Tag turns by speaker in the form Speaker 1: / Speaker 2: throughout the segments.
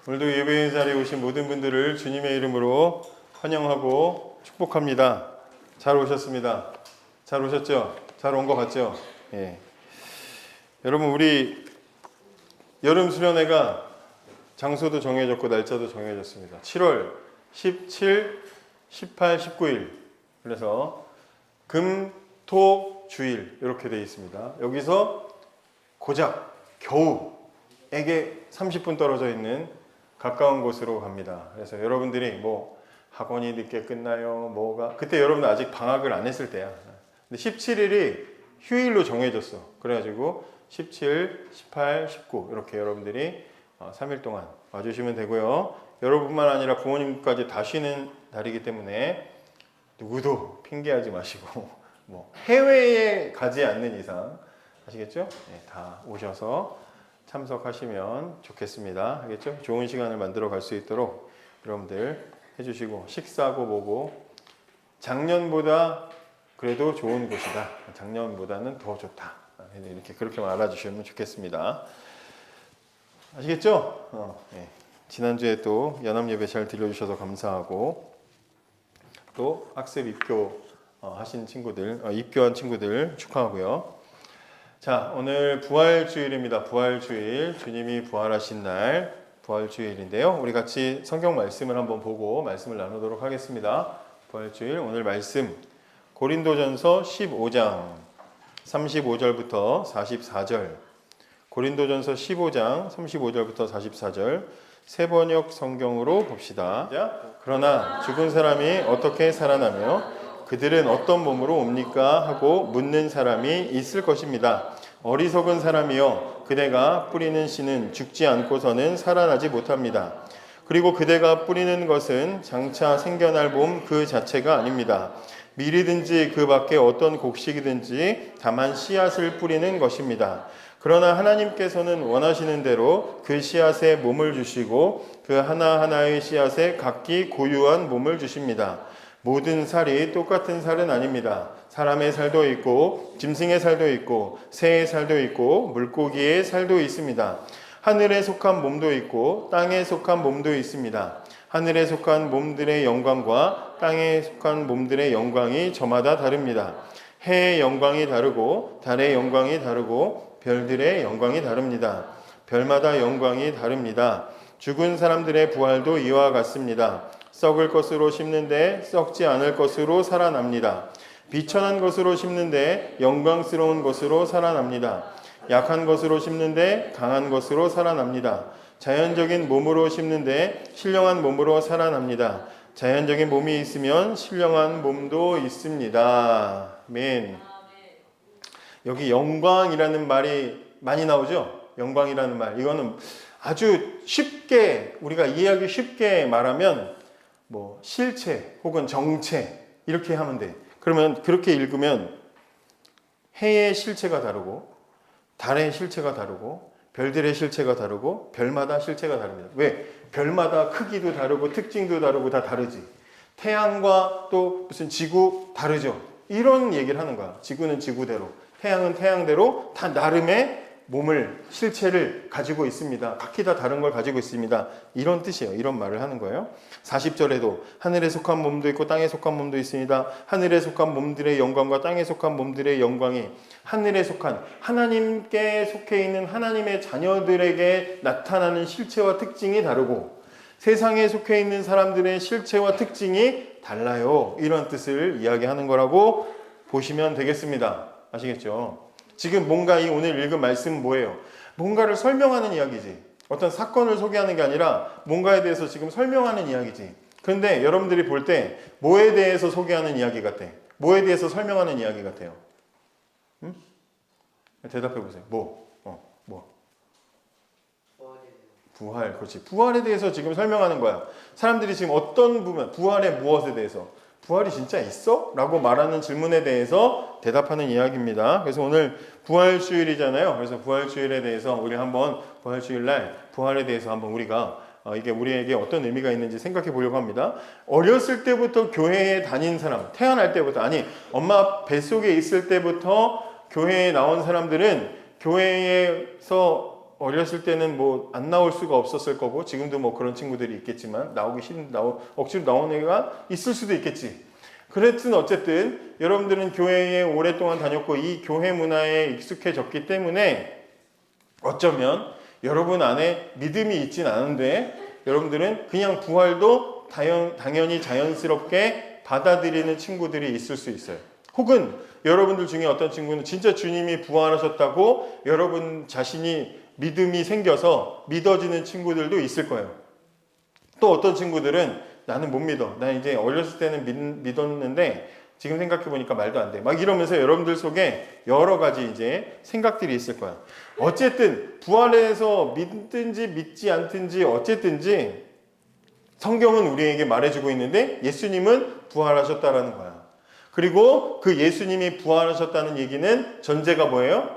Speaker 1: 오늘도 예배의 자리에 오신 모든 분들을 주님의 이름으로 환영하고 축복합니다. 잘 오셨습니다. 잘 오셨죠? 잘 온 것 같죠? 예. 여러분, 우리 여름 수련회가 장소도 정해졌고 날짜도 정해졌습니다. 7월 17, 18, 19일. 그래서 금, 토, 주일 이렇게 되어 있습니다. 여기서 고작 겨우에게 30분 떨어져 있는 가까운 곳으로 갑니다. 그래서 여러분들이 뭐 학원이 늦게 끝나요, 뭐가 그때 여러분들 아직 방학을 안 했을 때야. 근데 17일이 휴일로 정해졌어. 그래가지고 17, 18, 19 이렇게 여러분들이 3일 동안 와주시면 되고요. 여러분뿐만 아니라 부모님까지 다 쉬는 날이기 때문에 누구도 핑계하지 마시고 뭐 해외에 가지 않는 이상 아시겠죠? 네, 다 오셔서 참석하시면 좋겠습니다. 알겠죠? 좋은 시간을 만들어 갈 수 있도록 여러분들 해주시고 식사하고 뭐고 작년보다 그래도 좋은 곳이다. 작년보다는 더 좋다. 이렇게 그렇게만 알아주시면 좋겠습니다. 아시겠죠? 네. 지난주에 또 연합예배 잘 들려주셔서 감사하고 또 학습 입교 하신 친구들, 입교한 친구들 축하하고요. 자, 오늘 부활주일입니다. 부활주일, 주님이 부활하신 날 부활주일인데요. 우리 같이 성경 말씀을 한번 보고 말씀을 나누도록 하겠습니다. 부활주일 오늘 말씀 고린도전서 15장 35절부터 44절 고린도전서 15장 35절부터 44절 세 번역 성경으로 봅시다. 그러나 죽은 사람이 어떻게 살아나며 그들은 어떤 몸으로 옵니까? 하고 묻는 사람이 있을 것입니다. 어리석은 사람이여, 그대가 뿌리는 씨는 죽지 않고서는 살아나지 못합니다. 그리고 그대가 뿌리는 것은 장차 생겨날 몸 그 자체가 아닙니다. 밀이든지 그 밖에 어떤 곡식이든지 다만 씨앗을 뿌리는 것입니다. 그러나 하나님께서는 원하시는 대로 그 씨앗에 몸을 주시고 그 하나하나의 씨앗에 각기 고유한 몸을 주십니다. 모든 살이 똑같은 살은 아닙니다. 사람의 살도 있고 짐승의 살도 있고 새의 살도 있고 물고기의 살도 있습니다. 하늘에 속한 몸도 있고 땅에 속한 몸도 있습니다. 하늘에 속한 몸들의 영광과 땅에 속한 몸들의 영광이 저마다 다릅니다. 해의 영광이 다르고 달의 영광이 다르고 별들의 영광이 다릅니다. 별마다 영광이 다릅니다. 죽은 사람들의 부활도 이와 같습니다. 썩을 것으로 심는데 썩지 않을 것으로 살아납니다. 비천한 것으로 심는데 영광스러운 것으로 살아납니다. 약한 것으로 심는데 강한 것으로 살아납니다. 자연적인 몸으로 심는데 신령한 몸으로 살아납니다. 자연적인 몸이 있으면 신령한 몸도 있습니다. 아멘. 여기 영광이라는 말이 많이 나오죠? 영광이라는 말. 이거는 아주 쉽게 우리가 이해하기 쉽게 말하면 뭐 실체 혹은 정체 이렇게 하면 돼. 그러면 그렇게 읽으면 해의 실체가 다르고 달의 실체가 다르고 별들의 실체가 다르고 별마다 실체가 다릅니다. 왜? 별마다 크기도 다르고 특징도 다르고 다 다르지. 태양과 또 무슨 지구 다르죠. 이런 얘기를 하는 거야. 지구는 지구대로, 태양은 태양대로 다 나름의 몸을, 실체를 가지고 있습니다. 각기 다 다른 걸 가지고 있습니다. 이런 뜻이에요. 이런 말을 하는 거예요. 40절에도 하늘에 속한 몸도 있고 땅에 속한 몸도 있습니다. 하늘에 속한 몸들의 영광과 땅에 속한 몸들의 영광이 하늘에 속한 하나님께 속해 있는 하나님의 자녀들에게 나타나는 실체와 특징이 다르고 세상에 속해 있는 사람들의 실체와 특징이 달라요. 이런 뜻을 이야기하는 거라고 보시면 되겠습니다. 아시겠죠? 지금 뭔가 이 오늘 읽은 말씀은 뭐예요? 뭔가를 설명하는 이야기지. 어떤 사건을 소개하는 게 아니라 뭔가에 대해서 지금 설명하는 이야기지. 그런데 여러분들이 볼 때 뭐에 대해서 소개하는 이야기 같아? 뭐에 대해서 설명하는 이야기 같아요? 응? 대답해 보세요. 뭐? 부활. 그렇지. 부활에 대해서 지금 설명하는 거야. 사람들이 지금 어떤 부분, 부활의 무엇에 대해서 부활이 진짜 있어? 라고 말하는 질문에 대해서 대답하는 이야기입니다. 그래서 오늘 부활주일이잖아요. 그래서 부활주일에 대해서 우리 한번 부활주일날 부활에 대해서 한번 우리가 이게 우리에게 어떤 의미가 있는지 생각해 보려고 합니다. 어렸을 때부터 교회에 다닌 사람, 태어날 때부터, 아니 엄마 뱃속에 있을 때부터 교회에 나온 사람들은 교회에서 어렸을 때는 뭐 안 나올 수가 없었을 거고 지금도 뭐 그런 친구들이 있겠지만 억지로 나오는 애가 있을 수도 있겠지. 그랬든 어쨌든 여러분들은 교회에 오랫동안 다녔고 이 교회 문화에 익숙해졌기 때문에 어쩌면 여러분 안에 믿음이 있진 않은데 여러분들은 그냥 부활도 당연히 자연스럽게 받아들이는 친구들이 있을 수 있어요. 혹은 여러분들 중에 어떤 친구는 진짜 주님이 부활하셨다고 여러분 자신이 믿음이 생겨서 믿어지는 친구들도 있을 거예요. 또 어떤 친구들은 나는 못 믿어. 나 이제 어렸을 때는 믿었는데 지금 생각해보니까 말도 안 돼. 막 이러면서 여러분들 속에 여러 가지 이제 생각들이 있을 거야. 어쨌든 부활해서 믿든지 믿지 않든지 어쨌든지 성경은 우리에게 말해주고 있는데 예수님은 부활하셨다라는 거야. 그리고 그 예수님이 부활하셨다는 얘기는 전제가 뭐예요?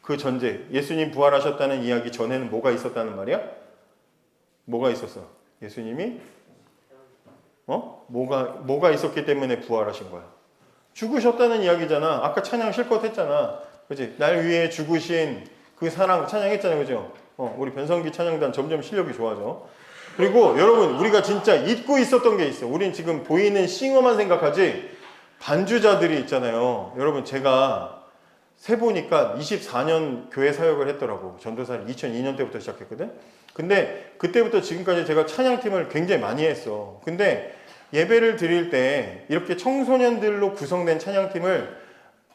Speaker 1: 그 전제, 예수님 부활하셨다는 이야기 전에는 뭐가 있었다는 말이야? 뭐가 있었어? 예수님이 뭐가 있었기 때문에 부활하신 거야? 죽으셨다는 이야기잖아. 아까 찬양 실컷 했잖아. 그치? 날 위해 죽으신 그 사랑 찬양했잖아요. 그죠? 우리 변성기 찬양단 점점 실력이 좋아져. 그리고 여러분, 우리가 진짜 잊고 있었던 게 있어. 우린 지금 보이는 싱어만 생각하지, 반주자들이 있잖아요. 여러분, 제가 세보니까 24년 교회 사역을 했더라고. 전도사를 2002년 때부터 시작했거든. 근데 그때부터 지금까지 제가 찬양팀을 굉장히 많이 했어. 근데 예배를 드릴 때 이렇게 청소년들로 구성된 찬양팀을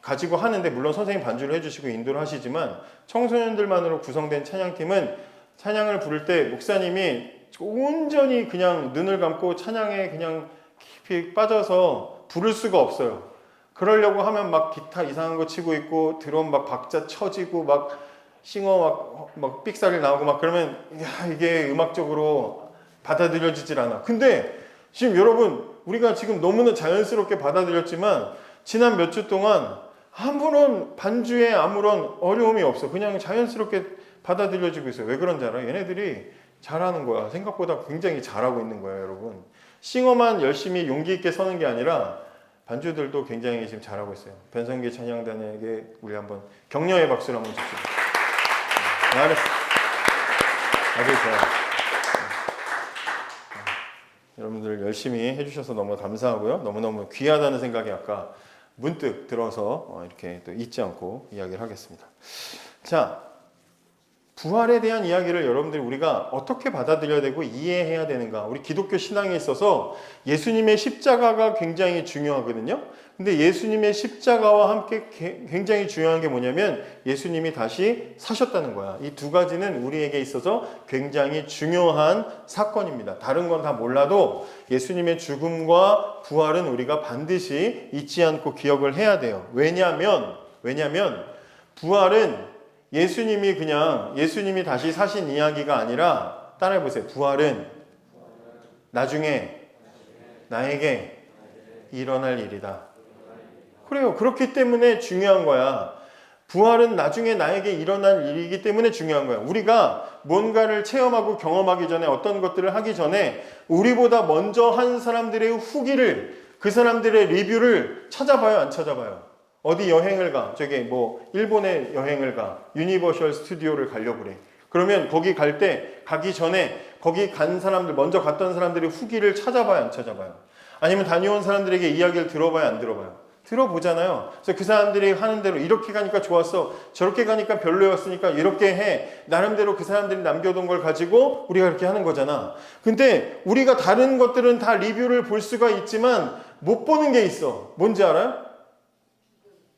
Speaker 1: 가지고 하는데, 물론 선생님 반주를 해주시고 인도를 하시지만 청소년들만으로 구성된 찬양팀은 찬양을 부를 때 목사님이 온전히 그냥 눈을 감고 찬양에 그냥 깊이 빠져서 부를 수가 없어요. 그러려고 하면 막 기타 이상한 거 치고 있고 드럼 막 박자 쳐지고 막 싱어 막 삑사리 나오고 막 그러면 이게 음악적으로 받아들여지질 않아. 근데 지금 여러분, 우리가 지금 너무나 자연스럽게 받아들였지만 지난 몇 주 동안 아무런 반주에 아무런 어려움이 없어. 그냥 자연스럽게 받아들여지고 있어요. 왜 그런지 알아요? 얘네들이 잘하는 거야. 생각보다 굉장히 잘하고 있는 거예요, 여러분. 싱어만 열심히 용기 있게 서는 게 아니라 반주들도 굉장히 지금 잘하고 있어요. 변성기 찬양단에게 우리 한번 격려의 박수를 한번 줍시다. 잘했어. 아주 좋아요. 여러분들 열심히 해주셔서 너무 감사하고요. 너무너무 귀하다는 생각이 아까 문득 들어서 이렇게 또 잊지 않고 이야기를 하겠습니다. 자, 부활에 대한 이야기를 여러분들이 우리가 어떻게 받아들여야 되고 이해해야 되는가? 우리 기독교 신앙에 있어서 예수님의 십자가가 굉장히 중요하거든요. 근데 예수님의 십자가와 함께 굉장히 중요한 게 뭐냐면 예수님이 다시 사셨다는 거야. 이 두 가지는 우리에게 있어서 굉장히 중요한 사건입니다. 다른 건 다 몰라도 예수님의 죽음과 부활은 우리가 반드시 잊지 않고 기억을 해야 돼요. 왜냐하면 부활은 예수님이 다시 사신 이야기가 아니라, 따라해보세요. 부활은 나중에 나에게 일어날 일이다. 그래요. 그렇기 때문에 중요한 거야. 부활은 나중에 나에게 일어날 일이기 때문에 중요한 거야. 우리가 뭔가를 체험하고 경험하기 전에, 어떤 것들을 하기 전에 우리보다 먼저 한 사람들의 후기를, 그 사람들의 리뷰를 찾아봐요, 안 찾아봐요? 어디 여행을 가, 일본에 여행을 가, 유니버셜 스튜디오를 가려고 그래. 그러면 거기 가기 전에 거기 간 사람들, 먼저 갔던 사람들의 후기를 찾아봐요, 안 찾아봐요? 아니면 다녀온 사람들에게 이야기를 들어봐요, 안 들어봐요? 들어보잖아요. 그래서 그 사람들이 하는 대로 이렇게 가니까 좋았어, 저렇게 가니까 별로였으니까 이렇게 해, 나름대로 그 사람들이 남겨둔 걸 가지고 우리가 이렇게 하는 거잖아. 근데 우리가 다른 것들은 다 리뷰를 볼 수가 있지만 못 보는 게 있어. 뭔지 알아요?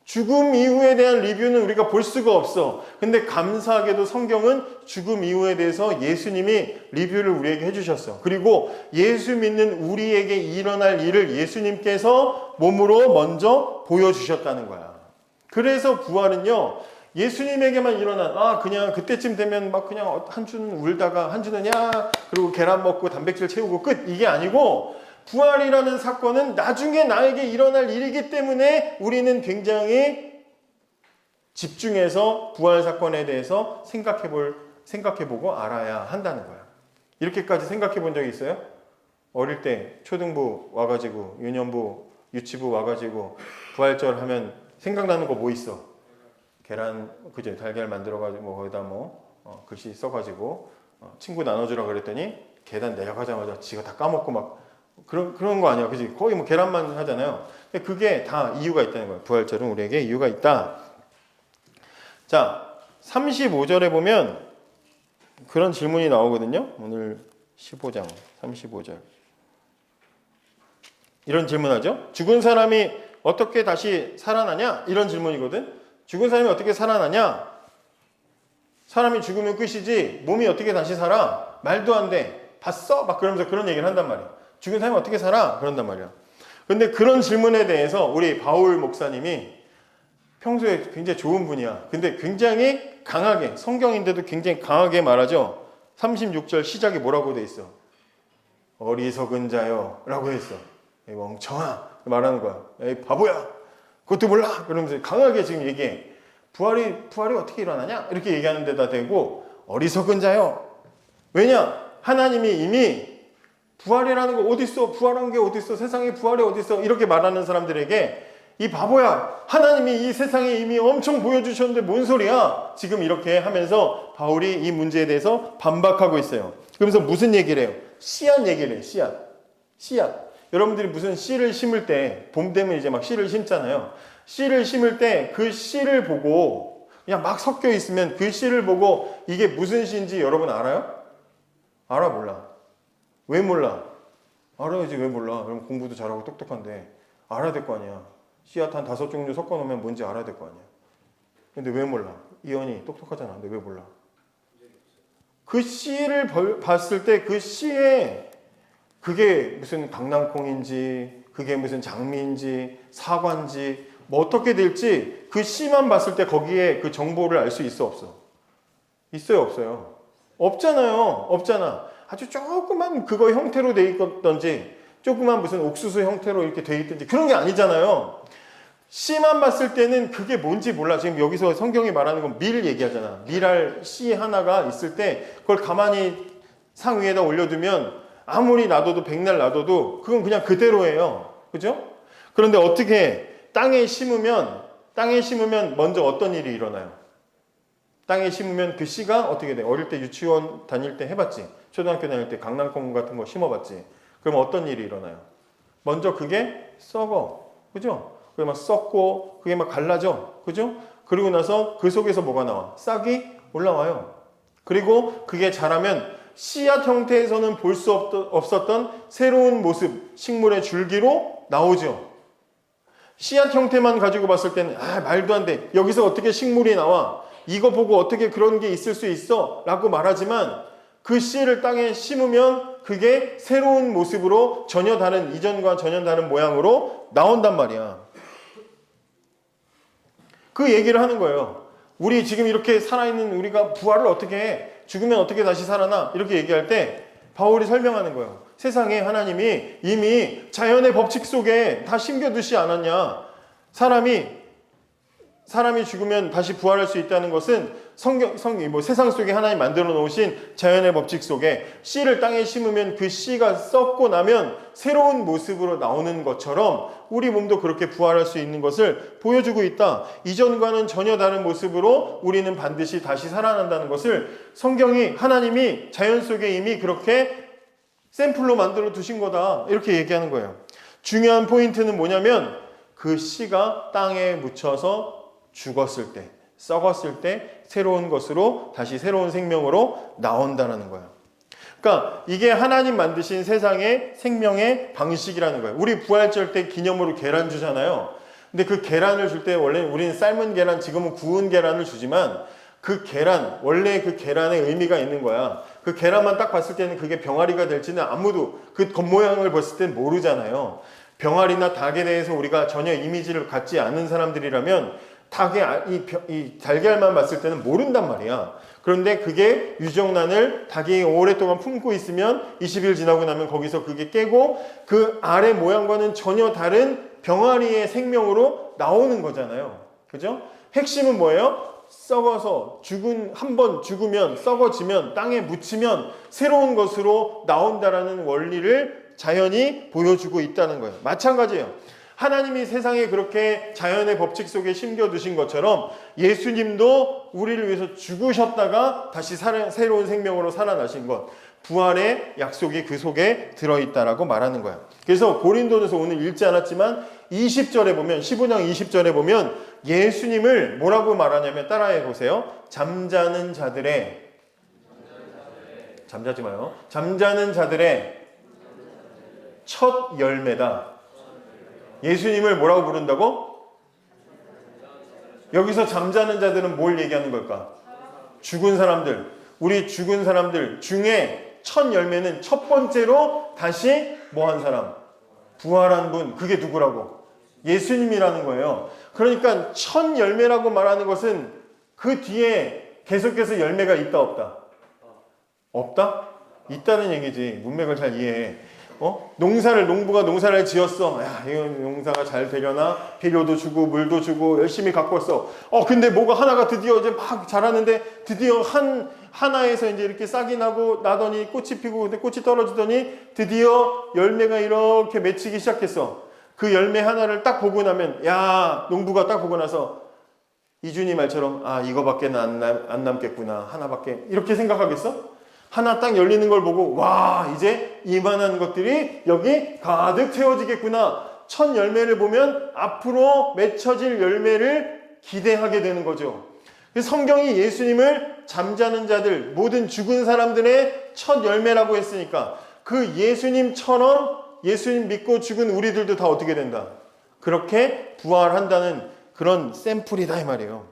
Speaker 1: 죽음 이후에 대한 리뷰는 우리가 볼 수가 없어. 근데 감사하게도 성경은 죽음 이후에 대해서 예수님이 리뷰를 우리에게 해주셨어. 그리고 예수 믿는 우리에게 일어날 일을 예수님께서 몸으로 먼저 보여주셨다는 거야. 그래서 부활은요, 예수님에게만 그냥 그때쯤 되면 막 그냥 한 주는 울다가 한 주는 그리고 계란 먹고 단백질 채우고 끝, 이게 아니고, 부활이라는 사건은 나중에 나에게 일어날 일이기 때문에 우리는 굉장히 집중해서 부활 사건에 대해서 생각해보고 알아야 한다는 거야. 이렇게까지 생각해 본 적이 있어요? 어릴 때 초등부 와가지고, 유년부, 유치부 와가지고 부활절 하면 생각나는 거 뭐 있어? 계란, 그죠? 달걀 만들어가지고 거기다 글씨 써가지고 친구 나눠주라 그랬더니 계단 내려가자마자 지가 다 까먹고 막 그런 거 아니야, 그지? 거의 뭐 계란만 하잖아요. 근데 그게 다 이유가 있다는 거예요. 부활절은 우리에게 이유가 있다. 자, 35절에 보면 그런 질문이 나오거든요. 오늘 15장 35절. 이런 질문하죠. 죽은 사람이 어떻게 다시 살아나냐? 이런 질문이거든. 죽은 사람이 어떻게 살아나냐? 사람이 죽으면 끝이지 몸이 어떻게 다시 살아? 말도 안 돼. 봤어? 막 그러면서 그런 얘기를 한단 말이야. 죽은 사람이 어떻게 살아? 그런단 말이야. 근데 그런 질문에 대해서 우리 바울 목사님이 평소에 굉장히 좋은 분이야. 근데 굉장히 강하게, 성경인데도 굉장히 강하게 말하죠. 36절 시작이 뭐라고 돼 있어? 어리석은 자여 라고 돼 있어. 이 멍청아 말하는 거야. 에이 바보야 그것도 몰라. 그러면서 강하게 지금 얘기해. 부활이 어떻게 일어나냐? 이렇게 얘기하는 데다 대고 어리석은 자여. 왜냐? 하나님이 이미 부활이라는 거 어딨어? 부활한 게 어딨어? 세상에 부활이 어딨어? 이렇게 말하는 사람들에게 이 바보야, 하나님이 이 세상에 이미 엄청 보여주셨는데 뭔 소리야? 지금 이렇게 하면서 바울이 이 문제에 대해서 반박하고 있어요. 그러면서 무슨 얘기를 해요? 씨앗 얘기를 해요. 씨앗. 여러분들이 무슨 씨를 심을 때, 봄 되면 이제 막 씨를 심잖아요. 씨를 심을 때 그 씨를 보고 그냥 막 섞여 있으면 그 씨를 보고 이게 무슨 씨인지 여러분 알아요? 알아 몰라? 왜 몰라? 알아야지. 왜 몰라? 그럼 공부도 잘하고 똑똑한데 알아야 될 거 아니야. 씨앗 한 5종류 섞어 놓으면 뭔지 알아야 될 거 아니야. 근데 왜 몰라? 이현이 똑똑하잖아. 근데 왜 몰라? 그 씨를 봤을 때 그 씨에 그게 무슨 강낭콩인지 그게 무슨 장미인지 사과인지 뭐 어떻게 될지 그 씨만 봤을 때 거기에 그 정보를 알 수 있어 없어? 있어요 없어요? 없잖아요. 없잖아. 아주 조그만 그거 형태로 돼 있던지 조그만 무슨 옥수수 형태로 이렇게 돼 있든지 그런 게 아니잖아요. 씨만 봤을 때는 그게 뭔지 몰라. 지금 여기서 성경이 말하는 건 밀 얘기하잖아. 밀알 씨 하나가 있을 때 그걸 가만히 상 위에다 올려두면 아무리 놔둬도 백날 놔둬도 그건 그냥 그대로예요. 그죠? 그런데 어떻게 땅에 심으면 먼저 어떤 일이 일어나요? 땅에 심으면 그 씨가 어떻게 돼? 어릴 때 유치원 다닐 때 해봤지? 초등학교 다닐 때 강낭콩 같은 거 심어봤지? 그럼 어떤 일이 일어나요? 먼저 그게 썩어. 그죠? 그게 막 썩고 그게 막 갈라져. 그죠? 그리고 나서 그 속에서 뭐가 나와? 싹이 올라와요. 그리고 그게 자라면 씨앗 형태에서는 볼 수 없었던 새로운 모습, 식물의 줄기로 나오죠. 씨앗 형태만 가지고 봤을 때는 말도 안 돼. 여기서 어떻게 식물이 나와? 이거 보고 어떻게 그런 게 있을 수 있어? 라고 말하지만 그 씨를 땅에 심으면 그게 새로운 모습으로 전혀 다른, 이전과 전혀 다른 모양으로 나온단 말이야. 그 얘기를 하는 거예요. 우리 지금 이렇게 살아있는 우리가 부활을 어떻게 해? 죽으면 어떻게 다시 살아나? 이렇게 얘기할 때 바울이 설명하는 거예요. 세상에 하나님이 이미 자연의 법칙 속에 다 심겨두지 않았냐? 사람이 죽으면 다시 부활할 수 있다는 것은 세상 속에 하나님 만들어 놓으신 자연의 법칙 속에 씨를 땅에 심으면 그 씨가 썩고 나면 새로운 모습으로 나오는 것처럼 우리 몸도 그렇게 부활할 수 있는 것을 보여주고 있다. 이전과는 전혀 다른 모습으로 우리는 반드시 다시 살아난다는 것을 성경이 하나님이 자연 속에 이미 그렇게 샘플로 만들어 두신 거다. 이렇게 얘기하는 거예요. 중요한 포인트는 뭐냐면 그 씨가 땅에 묻혀서 죽었을 때, 썩었을 때 새로운 것으로 다시 새로운 생명으로 나온다는 거예요. 그러니까 이게 하나님 만드신 세상의 생명의 방식이라는 거예요. 우리 부활절 때 기념으로 계란 주잖아요. 근데 그 계란을 줄 때 원래 우리는 삶은 계란, 지금은 구운 계란을 주지만 그 계란, 원래 그 계란의 의미가 있는 거야. 그 계란만 딱 봤을 때는 그게 병아리가 될지는 아무도 그 겉모양을 봤을 땐 모르잖아요. 병아리나 닭에 대해서 우리가 전혀 이미지를 갖지 않은 사람들이라면 이 달걀만 봤을 때는 모른단 말이야. 그런데 그게 유정란을 닭이 오랫동안 품고 있으면 20일 지나고 나면 거기서 그게 깨고 그 알의 모양과는 전혀 다른 병아리의 생명으로 나오는 거잖아요. 그죠? 핵심은 뭐예요? 썩어서 한번 죽으면 썩어지면 땅에 묻히면 새로운 것으로 나온다라는 원리를 자연이 보여주고 있다는 거예요. 마찬가지예요. 하나님이 세상에 그렇게 자연의 법칙 속에 심겨두신 것처럼 예수님도 우리를 위해서 죽으셨다가 다시 새로운 생명으로 살아나신 것, 부활의 약속이 그 속에 들어있다라고 말하는 거야. 그래서 고린도전서 오늘 읽지 않았지만 20절에 보면, 15장 20절에 보면 예수님을 뭐라고 말하냐면 따라해 보세요. 잠자는 자들의, 잠자지 마요. 잠자는 자들의 첫 열매다. 예수님을 뭐라고 부른다고? 여기서 잠자는 자들은 뭘 얘기하는 걸까? 죽은 사람들. 우리 죽은 사람들 중에 첫 열매는 첫 번째로 다시 뭐한 사람? 부활한 분. 그게 누구라고? 예수님이라는 거예요. 그러니까 첫 열매라고 말하는 것은 그 뒤에 계속해서 열매가 있다 없다? 없다? 있다는 얘기지. 문맥을 잘 이해해. 농부가 농사를 지었어. 야, 이 농사가 잘 되려나? 비료도 주고 물도 주고 열심히 가꿨어. 근데 뭐가 하나가 드디어 이제 막 자라는데 드디어 하나에서 이제 이렇게 싹이 나더니 꽃이 피고 근데 꽃이 떨어지더니 드디어 열매가 이렇게 맺히기 시작했어. 그 열매 하나를 딱 보고 나면, 야, 농부가 딱 보고 나서 이준이 말처럼 이거밖에 안 남겠구나. 하나밖에. 이렇게 생각하겠어? 하나 딱 열리는 걸 보고 와, 이제 이만한 것들이 여기 가득 채워지겠구나. 첫 열매를 보면 앞으로 맺혀질 열매를 기대하게 되는 거죠. 성경이 예수님을 잠자는 자들, 모든 죽은 사람들의 첫 열매라고 했으니까 그 예수님처럼 예수님 믿고 죽은 우리들도 다 어떻게 된다? 그렇게 부활한다는 그런 샘플이다 이 말이에요.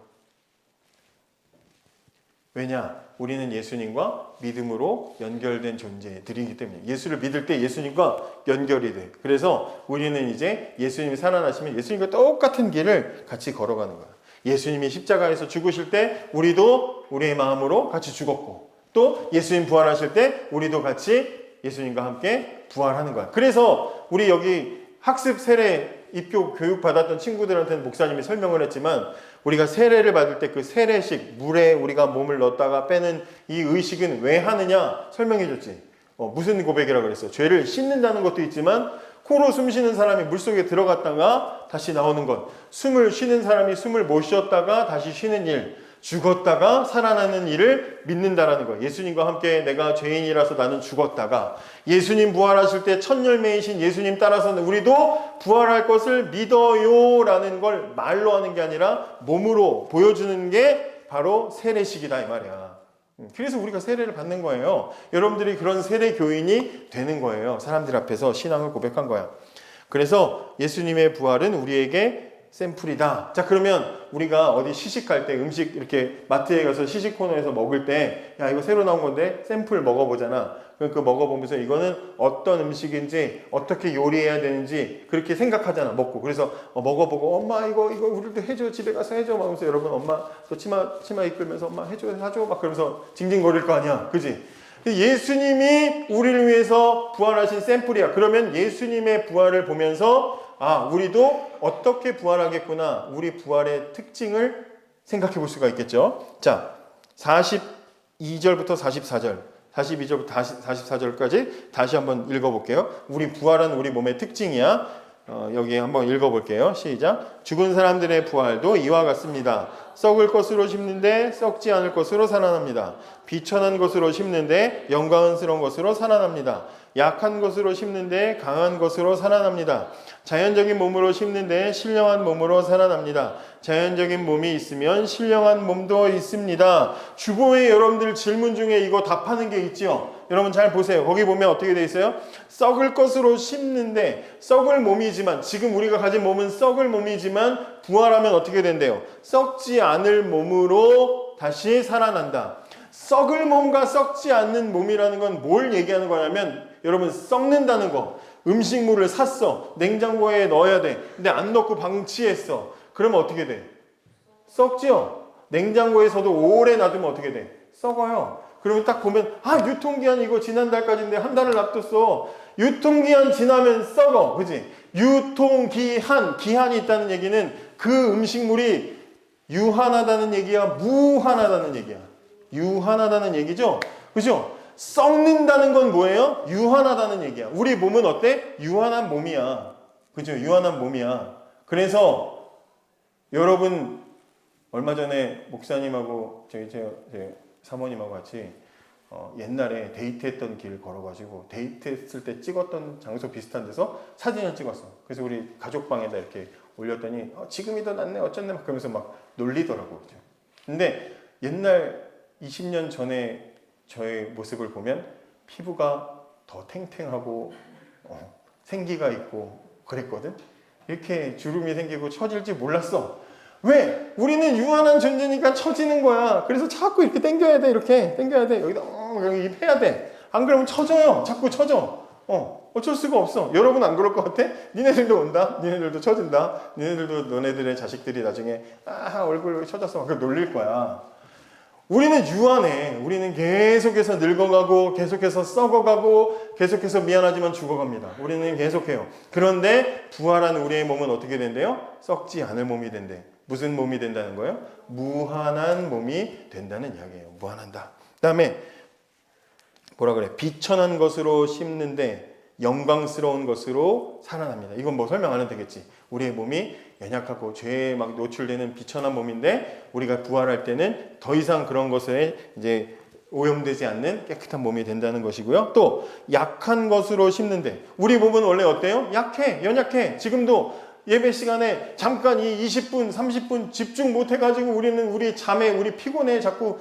Speaker 1: 왜냐? 우리는 예수님과 믿음으로 연결된 존재들이기 때문에 예수를 믿을 때 예수님과 연결이 돼. 그래서 우리는 이제 예수님이 살아나시면 예수님과 똑같은 길을 같이 걸어가는 거야. 예수님이 십자가에서 죽으실 때 우리도 우리의 마음으로 같이 죽었고, 또 예수님 부활하실 때 우리도 같이 예수님과 함께 부활하는 거야. 그래서 우리 여기 학습 세례 입교 교육 받았던 친구들한테는 목사님이 설명을 했지만, 우리가 세례를 받을 때 그 세례식, 물에 우리가 몸을 넣었다가 빼는 이 의식은 왜 하느냐 설명해 줬지. 무슨 고백이라고 그랬어? 죄를 씻는다는 것도 있지만 코로 숨 쉬는 사람이 물속에 들어갔다가 다시 나오는 것, 숨을 쉬는 사람이 숨을 못 쉬었다가 다시 쉬는 일, 죽었다가 살아나는 일을 믿는다라는 거예요. 예수님과 함께 내가 죄인이라서 나는 죽었다가 예수님 부활하실 때 첫 열매이신 예수님 따라서는 우리도 부활할 것을 믿어요 라는 걸 말로 하는 게 아니라 몸으로 보여주는 게 바로 세례식이다 이 말이야. 그래서 우리가 세례를 받는 거예요. 여러분들이 그런 세례 교인이 되는 거예요. 사람들 앞에서 신앙을 고백한 거야. 그래서 예수님의 부활은 우리에게 샘플이다. 자, 그러면 우리가 어디 시식할 때 음식 이렇게 마트에 가서 시식 코너에서 먹을 때, 야, 이거 새로 나온 건데 샘플 먹어보잖아. 그럼 그 먹어보면서 이거는 어떤 음식인지 어떻게 요리해야 되는지 그렇게 생각하잖아. 먹고. 그래서 먹어보고 엄마 이거 우리도 해줘. 집에 가서 해줘. 막 하면서 여러분 엄마 또 치마 이끌면서 엄마 해줘 사줘. 막 그러면서 징징거릴 거 아니야. 그지? 예수님이 우리를 위해서 부활하신 샘플이야. 그러면 예수님의 부활을 보면서 우리도 어떻게 부활하겠구나. 우리 부활의 특징을 생각해 볼 수가 있겠죠. 자, 42절부터 44절, 42절부터 44절까지 다시 한번 읽어볼게요. 우리 부활은 우리 몸의 특징이야. 여기 한번 읽어볼게요. 시작. 죽은 사람들의 부활도 이와 같습니다. 썩을 것으로 심는데 썩지 않을 것으로 살아납니다. 비천한 것으로 심는데 영광스러운 것으로 살아납니다. 약한 것으로 심는데 강한 것으로 살아납니다. 자연적인 몸으로 심는데 신령한 몸으로 살아납니다. 자연적인 몸이 있으면 신령한 몸도 있습니다. 주보에 여러분들 질문 중에 이거 답하는 게 있죠. 여러분 잘 보세요. 거기 보면 어떻게 돼 있어요? 썩을 것으로 심는데, 썩을 몸이지만, 지금 우리가 가진 몸은 썩을 몸이지만 부활하면 어떻게 된대요? 썩지 않을 몸으로 다시 살아난다. 썩을 몸과 썩지 않는 몸이라는 건 뭘 얘기하는 거냐면, 여러분 썩는다는 거. 음식물을 샀어. 냉장고에 넣어야 돼. 근데 안 넣고 방치했어. 그러면 어떻게 돼? 썩지요? 냉장고에서도 오래 놔두면 어떻게 돼? 썩어요. 그러면 딱 보면 유통기한 이거 지난달까지인데 한 달을 놔뒀어. 유통기한 지나면 썩어. 그지? 유통기한, 기한이 있다는 얘기는 그 음식물이 유한하다는 얘기야, 무한하다는 얘기야. 유한하다는 얘기죠? 그죠? 썩는다는 건 뭐예요? 유한하다는 얘기야. 우리 몸은 어때? 유한한 몸이야. 그죠? 유한한 몸이야. 그래서 여러분 얼마 전에 목사님하고 제 사모님하고 같이 옛날에 데이트했던 길 걸어가지고 데이트했을 때 찍었던 장소 비슷한 데서 사진을 찍었어. 그래서 우리 가족방에다 이렇게 올렸더니 지금이 더 낫네 어쩌네 막 그러면서 막 놀리더라고. 그죠? 근데 옛날 20년 전에 저의 모습을 보면 피부가 더 탱탱하고 생기가 있고 그랬거든. 이렇게 주름이 생기고 처질지 몰랐어. 왜? 우리는 유한한 존재니까 처지는 거야. 그래서 자꾸 이렇게 당겨야 돼. 이렇게 당겨야 돼. 여기다 여기 해야 돼. 안 그러면 처져요. 자꾸 처져. 어쩔 수가 없어. 여러분 안 그럴 것 같아? 니네들도 온다. 니네들도 처진다. 니네들도 너네들의 자식들이 나중에 얼굴 처졌어. 막 놀릴 거야. 우리는 유한해. 우리는 계속해서 늙어가고 계속해서 썩어가고 계속해서 미안하지만 죽어갑니다. 우리는 계속해요. 그런데 부활한 우리의 몸은 어떻게 된대요? 썩지 않을 몸이 된대. 무슨 몸이 된다는 거예요? 무한한 몸이 된다는 이야기예요. 무한한다. 그 다음에 뭐라 그래? 비천한 것으로 심는데 영광스러운 것으로 살아납니다. 이건 뭐 설명 안 해도 되겠지. 우리의 몸이 연약하고 죄에 막 노출되는 비천한 몸인데 우리가 부활할 때는 더 이상 그런 것에 이제 오염되지 않는 깨끗한 몸이 된다는 것이고요. 또 약한 것으로 심는데 우리 몸은 원래 어때요? 약해, 연약해. 지금도 예배 시간에 잠깐 이 20분, 30분 집중 못 해가지고 우리는 우리 잠에 우리 피곤해 자꾸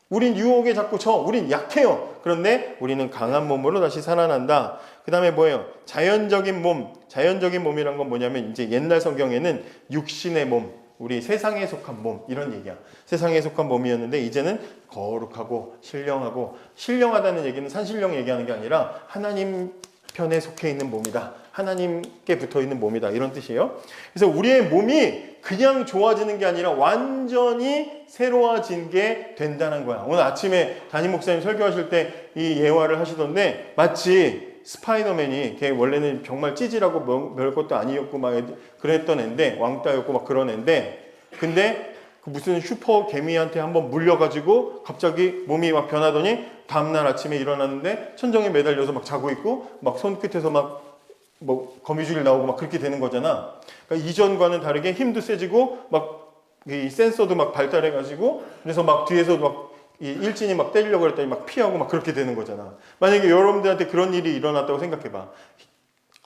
Speaker 1: 우린 유혹에 자꾸 우린 약해요. 그런데 우리는 강한 몸으로 다시 살아난다. 그 다음에 뭐예요? 자연적인 몸. 자연적인 몸이란 건 뭐냐면 이제 옛날 성경에는 육신의 몸, 우리 세상에 속한 몸 이런 얘기야. 세상에 속한 몸이었는데 이제는 거룩하고 신령하고, 신령하다는 얘기는 산신령 얘기하는 게 아니라 하나님 편에 속해 있는 몸이다. 하나님께 붙어 있는 몸이다. 이런 뜻이에요. 그래서 우리의 몸이 그냥 좋아지는 게 아니라 완전히 새로워진 게 된다는 거야. 오늘 아침에 담임 목사님 설교하실 때 이 예화를 하시던데 마치 스파이더맨이 걔 원래는 정말 찌질하고 별것도 아니었고 막 그랬던 앤데 왕따였고 막 그런 앤데 근데 그 무슨 슈퍼 개미한테 한번 물려가지고 갑자기 몸이 막 변하더니 다음날 아침에 일어났는데 천정에 매달려서 막 자고 있고 막 손끝에서 막 뭐 거미줄 나오고 막 그렇게 되는 거잖아. 그러니까 이전과는 다르게 힘도 세지고 막 이 센서도 막 발달해가지고 그래서 막 뒤에서 막 이 일진이 막 때리려고 했더니 막 피하고 막 그렇게 되는 거잖아. 만약에 여러분들한테 그런 일이 일어났다고 생각해봐.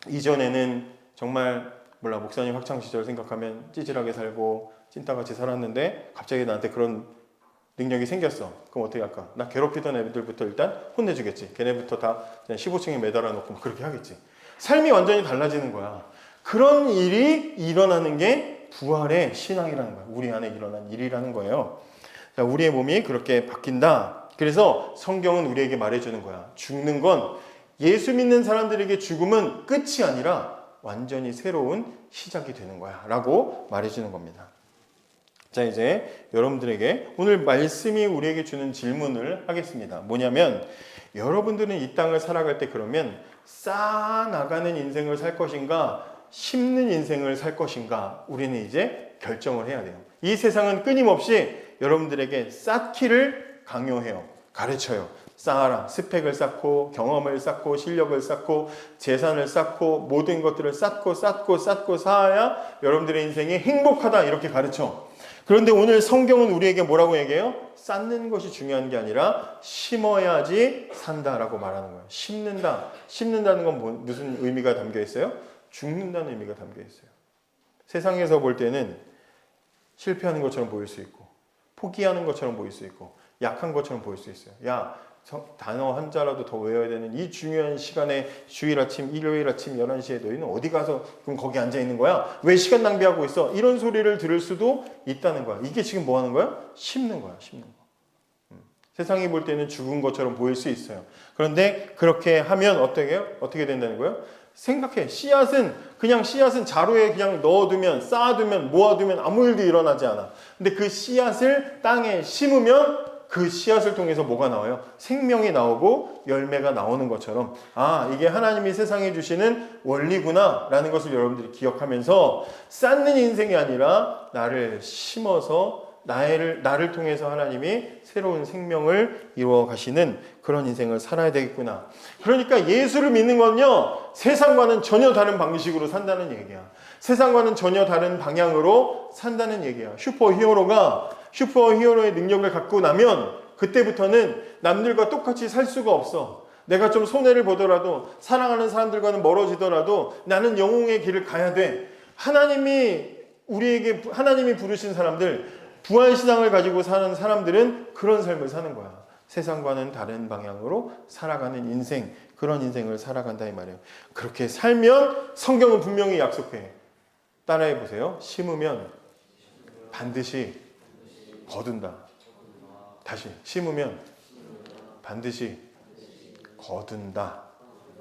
Speaker 1: 이전에는 정말 몰라 목사님 학창 시절 생각하면 찌질하게 살고 찐따같이 살았는데 갑자기 나한테 그런 능력이 생겼어. 그럼 어떻게 할까? 나 괴롭히던 애들부터 일단 혼내주겠지. 걔네부터 다 15층에 매달아 놓고 막 그렇게 하겠지. 삶이 완전히 달라지는 거야. 그런 일이 일어나는 게 부활의 신앙이라는 거야. 우리 안에 일어난 일이라는 거예요. 자, 우리의 몸이 그렇게 바뀐다. 그래서 성경은 우리에게 말해주는 거야. 죽는 건 예수 믿는 사람들에게 죽음은 끝이 아니라 완전히 새로운 시작이 되는 거야. 라고 말해주는 겁니다. 자, 이제 여러분들에게 오늘 말씀이 우리에게 주는 질문을 하겠습니다. 뭐냐면 여러분들은 이 땅을 살아갈 때 그러면 쌓아나가는 인생을 살 것인가 심는 인생을 살 것인가 우리는 이제 결정을 해야 돼요. 이 세상은 끊임없이 여러분들에게 쌓기를 강요해요. 가르쳐요. 쌓아라. 스펙을 쌓고 경험을 쌓고 실력을 쌓고 재산을 쌓고 모든 것들을 쌓고 쌓아야 여러분들의 인생이 행복하다 이렇게 가르쳐. 그런데 오늘 성경은 우리에게 뭐라고 얘기해요? 쌓는 것이 중요한 게 아니라 심어야지 산다라고 말하는 거예요. 심는다는 건 무슨 의미가 담겨 있어요? 죽는다는 의미가 담겨 있어요. 세상에서 볼 때는 실패하는 것처럼 보일 수 있고 포기하는 것처럼 보일 수 있고 약한 것처럼 보일 수 있어요. 야, 단어 한 자라도 더 외워야 되는 이 중요한 시간에 주일 아침, 일요일 아침 11시에 너희는 어디 가서 그럼 거기 앉아 있는 거야? 왜 시간 낭비하고 있어? 이런 소리를 들을 수도 있다는 거야. 이게 지금 뭐 하는 거야? 심는 거야. 심는 거. 세상이 볼 때는 죽은 것처럼 보일 수 있어요. 그런데 그렇게 하면 어떻게 된다는 거예요? 생각해. 씨앗은 자루에 그냥 넣어두면 쌓아두면 모아두면 아무 일도 일어나지 않아. 근데 그 씨앗을 땅에 심으면 그 씨앗을 통해서 뭐가 나와요? 생명이 나오고 열매가 나오는 것처럼 이게 하나님이 세상에 주시는 원리구나 라는 것을 여러분들이 기억하면서 쌓는 인생이 아니라 나를 심어서 나를 통해서 하나님이 새로운 생명을 이루어 가시는 그런 인생을 살아야 되겠구나. 그러니까 예수를 믿는 건요, 세상과는 전혀 다른 방식으로 산다는 얘기야. 세상과는 전혀 다른 방향으로 산다는 얘기야. 슈퍼히어로의 능력을 갖고 나면 그때부터는 남들과 똑같이 살 수가 없어. 내가 좀 손해를 보더라도, 사랑하는 사람들과는 멀어지더라도 나는 영웅의 길을 가야 돼. 하나님이 부르신 사람들, 부활신앙을 가지고 사는 사람들은 그런 삶을 사는 거야. 세상과는 다른 방향으로 살아가는 인생, 그런 인생을 살아간다 이 말이에요. 그렇게 살면 성경은 분명히 약속해. 따라해 보세요. 심으면 반드시 거둔다. 다시, 심으면 반드시 거둔다.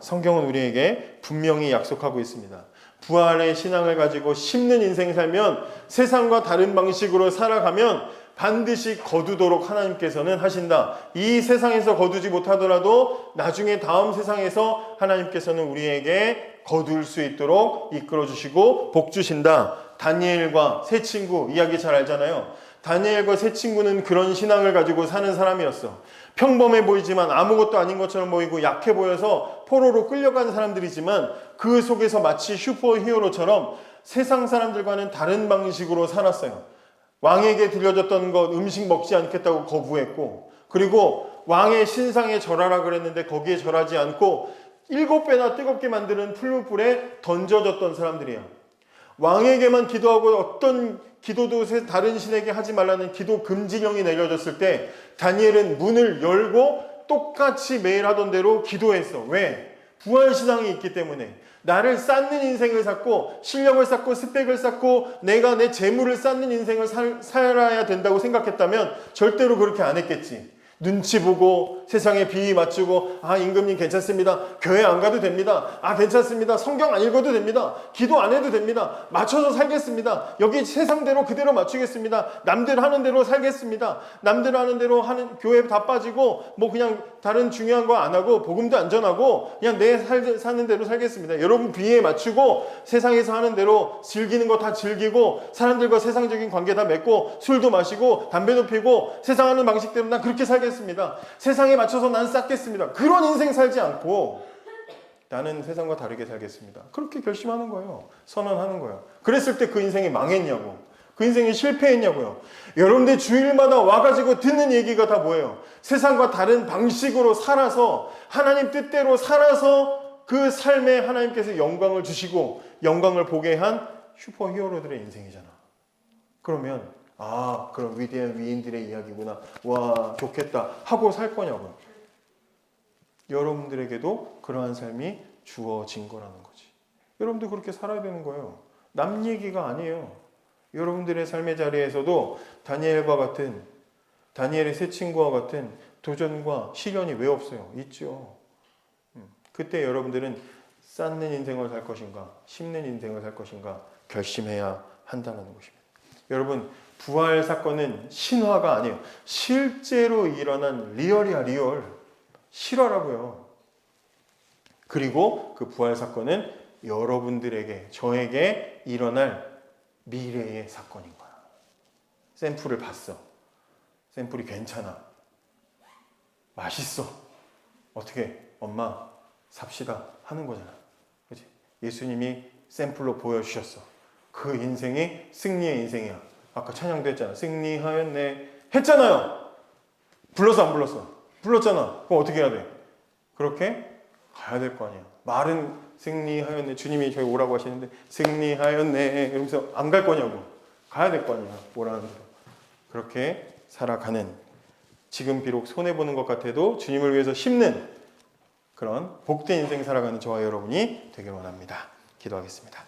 Speaker 1: 성경은 우리에게 분명히 약속하고 있습니다. 부활의 신앙을 가지고 심는 인생 살면, 세상과 다른 방식으로 살아가면 반드시 거두도록 하나님께서는 하신다. 이 세상에서 거두지 못하더라도 나중에 다음 세상에서 하나님께서는 우리에게 거둘 수 있도록 이끌어 주시고 복 주신다. 다니엘과 세 친구 이야기 잘 알잖아요. 다니엘과 세 친구는 그런 신앙을 가지고 사는 사람이었어. 평범해 보이지만 아무것도 아닌 것처럼 보이고 약해 보여서 포로로 끌려간 사람들이지만 그 속에서 마치 슈퍼히어로처럼 세상 사람들과는 다른 방식으로 살았어요. 왕에게 들려줬던 것 음식 먹지 않겠다고 거부했고, 그리고 왕의 신상에 절하라 그랬는데 거기에 절하지 않고 7배나 뜨겁게 만드는 풀무불에 던져졌던 사람들이야. 왕에게만 기도하고 어떤 기도도 다른 신에게 하지 말라는 기도 금지령이 내려졌을 때 다니엘은 문을 열고 똑같이 매일 하던 대로 기도했어. 왜? 부활신앙이 있기 때문에. 나를 쌓는 인생을 쌓고 실력을 쌓고 스펙을 쌓고 내가 내 재물을 쌓는 인생을 살아야 된다고 생각했다면 절대로 그렇게 안 했겠지. 눈치 보고 세상에 비위 맞추고, 임금님 괜찮습니다. 교회 안 가도 됩니다. 괜찮습니다. 성경 안 읽어도 됩니다. 기도 안 해도 됩니다. 맞춰서 살겠습니다. 여기 세상대로 그대로 맞추겠습니다. 남들 하는 대로 살겠습니다. 남들 하는 대로 하는 교회 다 빠지고 그냥 다른 중요한 거 안 하고 복음도 안 전하고 그냥 내 사는 대로 살겠습니다. 여러분 비위에 맞추고 세상에서 하는 대로 즐기는 거 다 즐기고 사람들과 세상적인 관계 다 맺고 술도 마시고 담배도 피고 세상 하는 방식대로 난 그렇게 살겠습니다. 세상에 맞춰서 난 쌓겠습니다. 그런 인생 살지 않고 나는 세상과 다르게 살겠습니다. 그렇게 결심하는 거예요. 선언하는 거예요. 그랬을 때 그 인생이 망했냐고, 그 인생이 실패했냐고요. 여러분들 주일마다 와가지고 듣는 얘기가 다 뭐예요? 세상과 다른 방식으로 살아서 하나님 뜻대로 살아서 그 삶에 하나님께서 영광을 주시고 영광을 보게 한 슈퍼히어로들의 인생이잖아. 그러면 그럼 위대한 위인들의 이야기구나. 와, 좋겠다 하고 살 거냐고요. 여러분들에게도 그러한 삶이 주어진 거라는 거지. 여러분도 그렇게 살아야 되는 거예요. 남 얘기가 아니에요. 여러분들의 삶의 자리에서도 다니엘의 세 친구와 같은 도전과 시련이 왜 없어요? 있죠. 그때 여러분들은 쌓는 인생을 살 것인가, 심는 인생을 살 것인가 결심해야 한다는 것입니다. 여러분, 부활 사건은 신화가 아니에요. 실제로 일어난 리얼이야, 리얼. 실화라고요. 그리고 그 부활 사건은 여러분들에게, 저에게 일어날 미래의 사건인 거야. 샘플을 봤어. 샘플이 괜찮아. 맛있어. 어떻게? 엄마, 삽시다. 하는 거잖아. 그치? 예수님이 샘플로 보여주셨어. 그 인생이 승리의 인생이야. 아까 찬양도 했잖아. 승리하였네. 했잖아요. 불렀어, 안 불렀어? 불렀잖아. 그럼 어떻게 해야 돼? 그렇게 가야 될 거 아니야. 말은 승리하였네. 주님이 저희 오라고 하시는데 승리하였네. 이러면서 안 갈 거냐고. 가야 될 거 아니야. 오라는 대로. 그렇게 살아가는, 지금 비록 손해보는 것 같아도 주님을 위해서 심는 그런 복된 인생 살아가는 저와 여러분이 되길 원합니다. 기도하겠습니다.